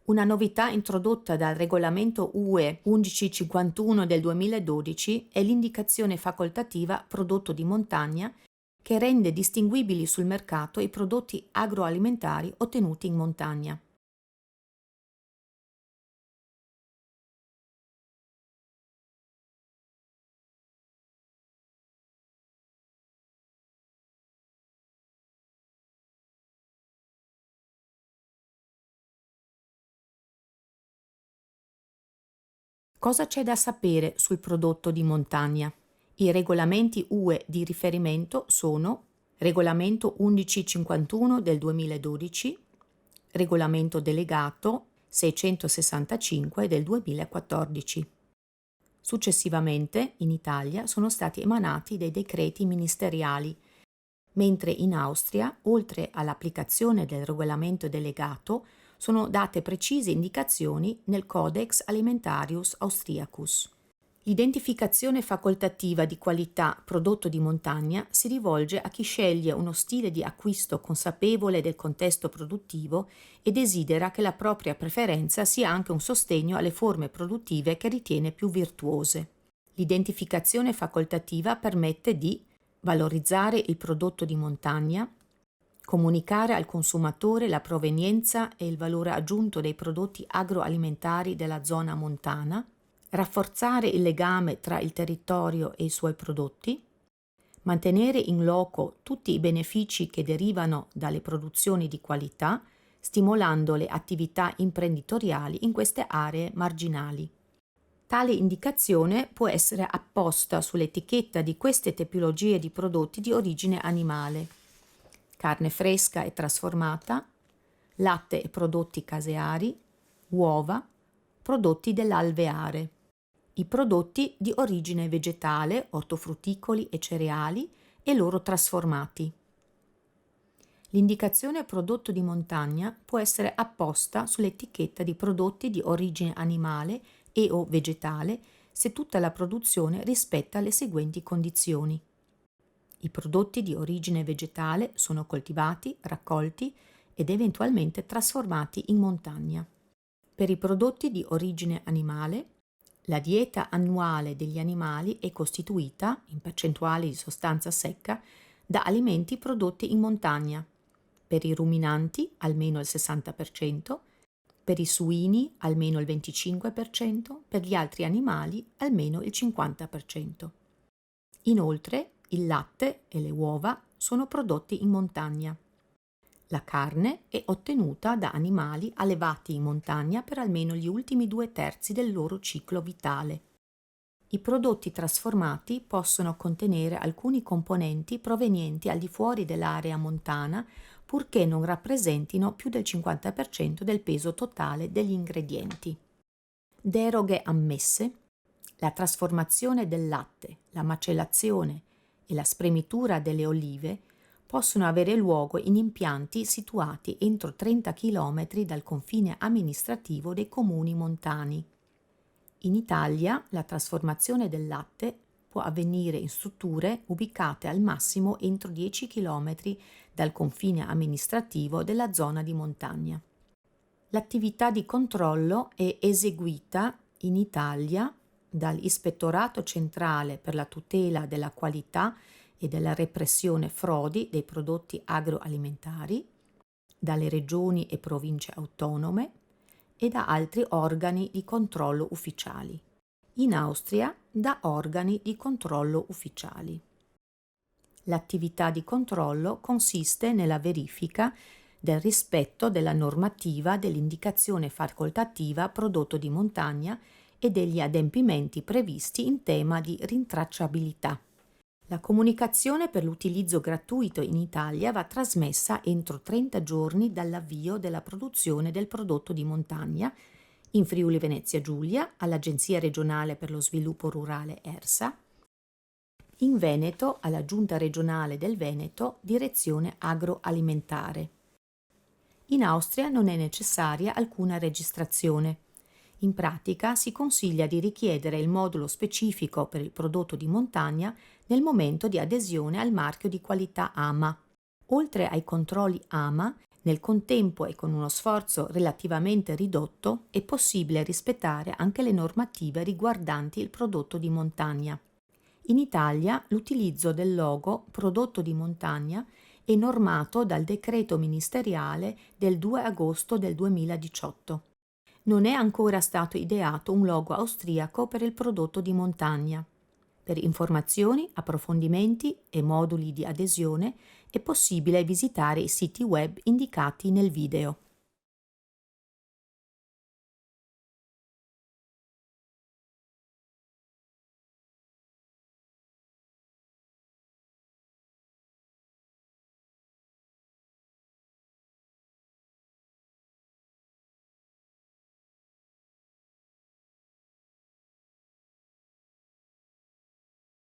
Una novità introdotta dal regolamento UE 1151 del 2012 è l'indicazione facoltativa prodotto di montagna che rende distinguibili sul mercato i prodotti agroalimentari ottenuti in montagna. Cosa c'è da sapere sul prodotto di montagna? I regolamenti UE di riferimento sono Regolamento 1151 del 2012, Regolamento delegato 665 del 2014. Successivamente, in Italia, sono stati emanati dei decreti ministeriali, mentre in Austria, oltre all'applicazione del regolamento delegato, sono date precise indicazioni nel Codex Alimentarius Austriacus. L'identificazione facoltativa di qualità prodotto di montagna si rivolge a chi sceglie uno stile di acquisto consapevole del contesto produttivo e desidera che la propria preferenza sia anche un sostegno alle forme produttive che ritiene più virtuose. L'identificazione facoltativa permette di valorizzare il prodotto di montagna, comunicare al consumatore la provenienza e il valore aggiunto dei prodotti agroalimentari della zona montana, rafforzare il legame tra il territorio e i suoi prodotti, mantenere in loco tutti i benefici che derivano dalle produzioni di qualità, stimolando le attività imprenditoriali in queste aree marginali. Tale indicazione può essere apposta sull'etichetta di queste tipologie di prodotti di origine animale: carne fresca e trasformata, latte e prodotti caseari, uova, prodotti dell'alveare. I prodotti di origine vegetale, ortofrutticoli e cereali e loro trasformati. L'indicazione prodotto di montagna può essere apposta sull'etichetta di prodotti di origine animale e o vegetale se tutta la produzione rispetta le seguenti condizioni. I prodotti di origine vegetale sono coltivati, raccolti ed eventualmente trasformati in montagna. Per i prodotti di origine animale, la dieta annuale degli animali è costituita, in percentuali di sostanza secca, da alimenti prodotti in montagna. Per i ruminanti almeno il 60%, per i suini almeno il 25%, per gli altri animali almeno il 50%. Inoltre, il latte e le uova sono prodotti in montagna. La carne è ottenuta da animali allevati in montagna per almeno gli ultimi 2/3 del loro ciclo vitale. I prodotti trasformati possono contenere alcuni componenti provenienti al di fuori dell'area montana, purché non rappresentino più del 50% del peso totale degli ingredienti. Deroghe ammesse: la trasformazione del latte, la macellazione e la spremitura delle olive possono avere luogo in impianti situati entro 30 km dal confine amministrativo dei comuni montani. In Italia la trasformazione del latte può avvenire in strutture ubicate al massimo entro 10 km dal confine amministrativo della zona di montagna. L'attività di controllo è eseguita in Italia dall'Ispettorato Centrale per la tutela della qualità e della repressione frodi dei prodotti agroalimentari, dalle regioni e province autonome e da altri organi di controllo ufficiali. In Austria da organi di controllo ufficiali. L'attività di controllo consiste nella verifica del rispetto della normativa dell'indicazione facoltativa prodotto di montagna e degli adempimenti previsti in tema di rintracciabilità. La comunicazione per l'utilizzo gratuito in Italia va trasmessa entro 30 giorni dall'avvio della produzione del prodotto di montagna in Friuli Venezia Giulia all'Agenzia regionale per lo sviluppo rurale ERSA, in Veneto alla Giunta regionale del Veneto, direzione agroalimentare. In Austria non è necessaria alcuna registrazione. In pratica si consiglia di richiedere il modulo specifico per il prodotto di montagna nel momento di adesione al marchio di qualità AMA. Oltre ai controlli AMA, Nel contempo e con uno sforzo relativamente ridotto è possibile rispettare anche le normative riguardanti il prodotto di montagna. In Italia l'utilizzo del logo prodotto di montagna è normato dal decreto ministeriale del 2 agosto del 2018. Non è ancora stato ideato un logo austriaco per il prodotto di montagna. Per informazioni, approfondimenti e moduli di adesione è possibile visitare i siti web indicati nel video.